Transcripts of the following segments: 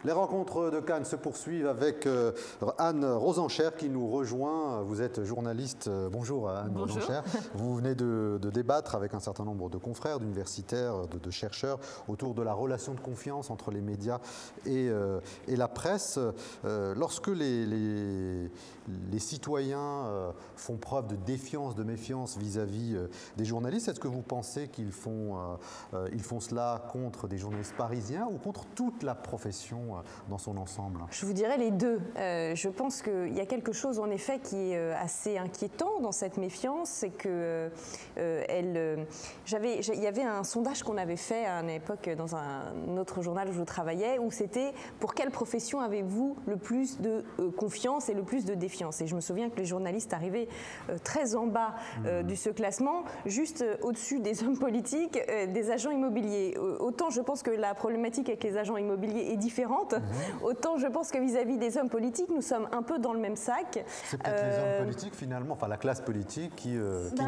Les rencontres de Cannes se poursuivent avec Anne Rosencher qui nous rejoint. Vous êtes journaliste. Bonjour Anne Rosencher. Vous venez de débattre avec un certain nombre de confrères, d'universitaires, de chercheurs autour de la relation de confiance entre les médias et la presse. Lorsque les citoyens font preuve de défiance, de méfiance vis-à-vis des journalistes, est-ce que vous pensez qu'ils font cela contre des journalistes parisiens ou contre toute la profession dans son ensemble? Je vous dirais les deux. Je pense qu'il y a quelque chose en effet qui est assez inquiétant dans cette méfiance, c'est que il y avait un sondage qu'on avait fait à une époque dans un autre journal où je travaillais, où c'était pour quelle profession avez-vous le plus de confiance et le plus de défiance. Et je me souviens que les journalistes arrivaient très en bas de ce classement, juste au-dessus des hommes politiques, des agents immobiliers. Autant je pense que la problématique avec les agents immobiliers est différente, autant je pense que vis-à-vis des hommes politiques, nous sommes un peu dans le même sac. C'est peut-être les hommes politiques finalement, enfin la classe politique qui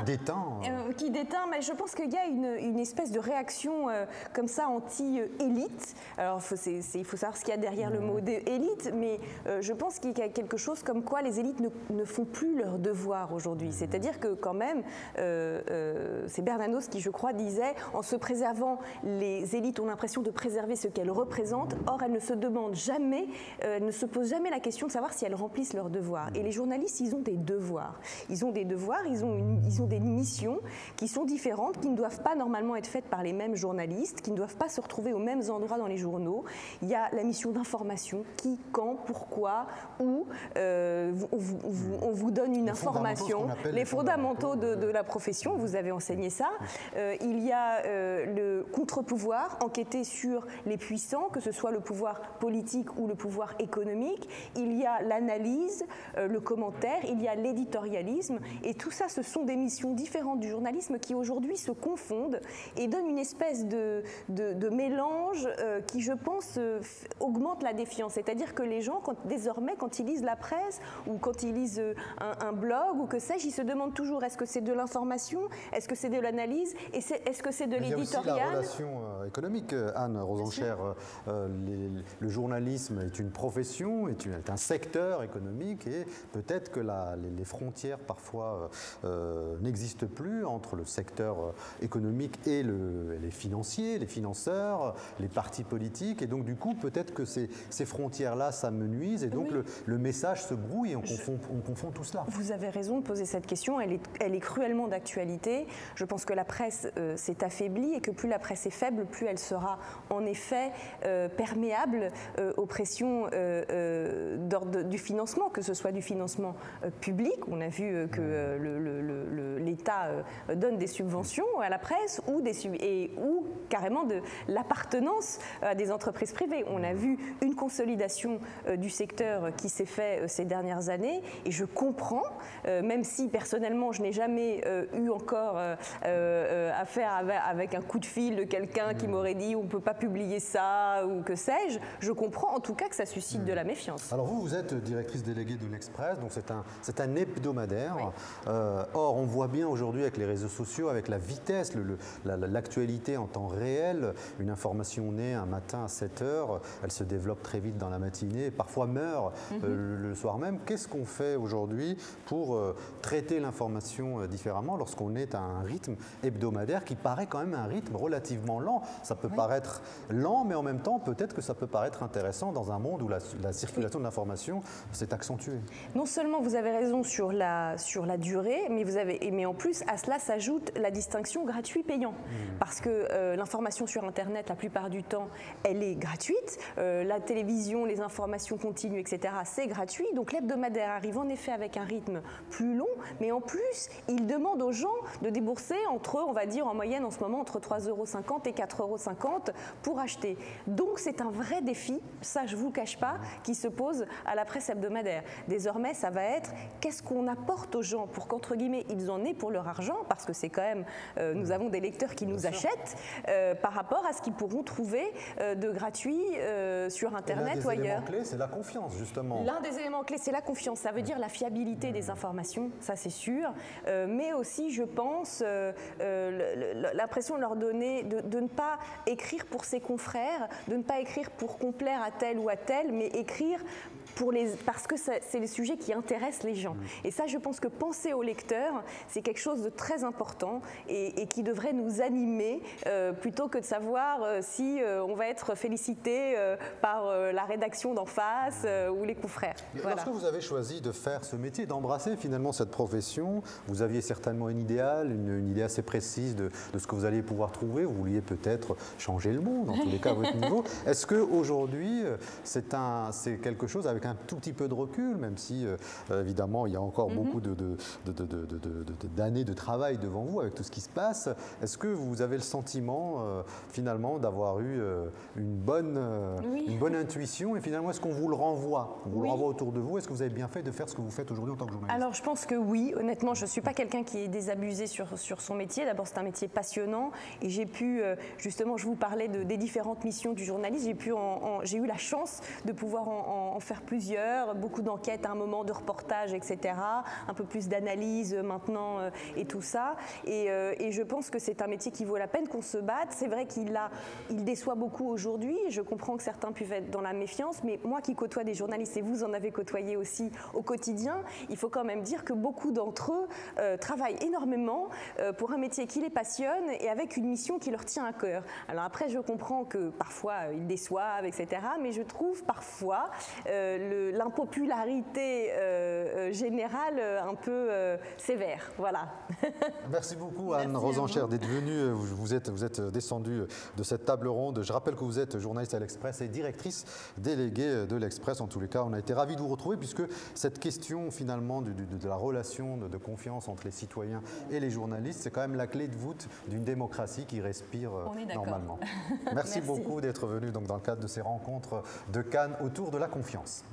déteint. Qui déteint, mais je pense qu'il y a une espèce de réaction comme ça anti-élite. Alors il faut savoir ce qu'il y a derrière le mot élite, mais je pense qu'il y a quelque chose comme quoi les élites ne font plus leur devoir aujourd'hui. C'est-à-dire que quand même, c'est Bernanos qui je crois disait, en se préservant, les élites ont l'impression de préserver ce qu'elles représentent, or elles ne se demandent jamais, ne se posent jamais la question de savoir si elles remplissent leurs devoirs. Et les journalistes, ils ont des devoirs. Ils ont des devoirs, ils ont des missions qui sont différentes, qui ne doivent pas normalement être faites par les mêmes journalistes, qui ne doivent pas se retrouver aux mêmes endroits dans les journaux. Il y a la mission d'information, qui, quand, pourquoi, où, on vous donne une information, les fondamentaux de la profession, vous avez enseigné ça. Il y a le contre-pouvoir, enquêter sur les puissants, que ce soit le pouvoir politique ou le pouvoir économique. Il y a l'analyse, le commentaire, il y a l'éditorialisme, et tout ça, ce sont des missions différentes du journalisme qui aujourd'hui se confondent et donnent une espèce de mélange qui, je pense, augmente la défiance. C'est-à-dire que les gens, désormais, quand ils lisent la presse ou quand ils lisent un blog ou que sais-je, ils se demandent toujours est-ce que c'est de l'information, est-ce que c'est de l'analyse, et est-ce que c'est de l'éditorial. Il y a aussi la relation économique, Anne Rosencher. Le journalisme est une profession, est un secteur économique, et peut-être que les frontières parfois n'existent plus entre le secteur économique et les financiers, les financeurs, les partis politiques, et donc du coup peut-être que ces frontières-là s'amenuisent et donc le message se brouille et on confond tout cela. Vous avez raison de poser cette question, elle est cruellement d'actualité. Je pense que la presse s'est affaiblie et que plus la presse est faible, plus elle sera en effet perméable aux pressions d'ordre du financement, que ce soit du financement public, on a vu que l'État donne des subventions à la presse, ou carrément de l'appartenance à des entreprises privées. On a vu une consolidation du secteur qui s'est fait ces dernières années, et je comprends, même si personnellement je n'ai jamais eu encore affaire avec un coup de fil de quelqu'un qui m'aurait dit on ne peut pas publier ça ou que sais-je, je comprends en tout cas que ça suscite de la méfiance. Alors vous êtes directrice déléguée de l'Express, donc c'est un hebdomadaire. Oui. Or on voit bien aujourd'hui avec les réseaux sociaux, avec la vitesse, l'actualité en temps réel, une information née un matin à 7 h, elle se développe très vite dans la matinée, et parfois meurt le soir même. Qu'est-ce qu'on fait aujourd'hui pour traiter l'information différemment lorsqu'on est à un rythme hebdomadaire qui paraît quand même un rythme relativement lent? Ça peut paraître lent, mais en même temps peut-être que ça peut paraître intéressant dans un monde où la circulation de l'information s'est accentuée. Non seulement vous avez raison sur la durée, mais en plus à cela s'ajoute la distinction gratuit-payant. Parce que l'information sur Internet, la plupart du temps, elle est gratuite. La télévision, les informations continues, etc., c'est gratuit. Donc l'hebdomadaire arrive en effet avec un rythme plus long, mais en plus, il demande aux gens de débourser on va dire en moyenne en ce moment, entre 3,50 € et 4,50 € pour acheter. Donc c'est un vrai défi, ça je ne vous le cache pas, qui se pose à la presse hebdomadaire. Désormais, ça va être qu'est-ce qu'on apporte aux gens pour qu'entre guillemets, ils en aient pour leur argent, parce que c'est quand même, nous avons des lecteurs qui nous achètent, par rapport à ce qu'ils pourront trouver de gratuit sur Internet ou ailleurs. L'un des éléments clés, c'est la confiance, justement. L'un des éléments clés, c'est la confiance. Ça veut dire la fiabilité des informations, ça c'est sûr, mais aussi, je pense, l'impression de leur donner, de ne pas écrire pour ses confrères, de ne pas écrire pour complaire à tel ou à tel, mais écrire parce que c'est les sujets qui intéressent les gens. Et ça, je pense que penser au lecteur, c'est quelque chose de très important et qui devrait nous animer plutôt que de savoir si on va être félicité par la rédaction d'en face ou les confrères. Voilà. Lorsque vous avez choisi de faire ce métier, d'embrasser finalement cette profession, vous aviez certainement un idéal, une idée assez précise de ce que vous alliez pouvoir trouver. Vous vouliez peut-être changer le monde, en tous les cas à votre niveau. Est-ce qu'aujourd'hui, c'est quelque chose avec un tout petit peu de recul, même si évidemment il y a encore beaucoup d'années de travail devant vous avec tout ce qui se passe. Est-ce que vous avez le sentiment finalement d'avoir eu une bonne intuition et finalement est-ce qu'on vous le renvoie? On vous le renvoie autour de vous. Est-ce que vous avez bien fait de faire ce que vous faites aujourd'hui en tant que journaliste? Alors je pense que oui, honnêtement je ne suis pas quelqu'un qui est désabusé sur son métier. D'abord c'est un métier passionnant et j'ai pu, justement je vous parlais des différentes missions du journaliste, j'ai eu la chance de pouvoir en faire plusieurs, beaucoup d'enquêtes à un moment, de reportages, etc. Un peu plus d'analyse maintenant et tout ça. Et je pense que c'est un métier qui vaut la peine qu'on se batte. C'est vrai qu'il déçoit beaucoup aujourd'hui. Je comprends que certains puissent être dans la méfiance, mais moi qui côtoie des journalistes, et vous en avez côtoyé aussi au quotidien, il faut quand même dire que beaucoup d'entre eux travaillent énormément pour un métier qui les passionne et avec une mission qui leur tient à cœur. Alors après, je comprends que parfois ils déçoivent, etc. Mais je trouve parfois l'impopularité générale un peu sévère. Voilà. Merci beaucoup Anne Rosenchère d'être venue. Vous êtes descendue de cette table ronde. Je rappelle que vous êtes journaliste à l'Express et directrice déléguée de l'Express. En tous les cas, on a été ravis de vous retrouver puisque cette question finalement de la relation de confiance entre les citoyens et les journalistes, c'est quand même la clé de voûte d'une démocratie qui respire normalement. Merci beaucoup d'être venu donc, dans le cadre de ces rencontres de Cannes autour de la confiance.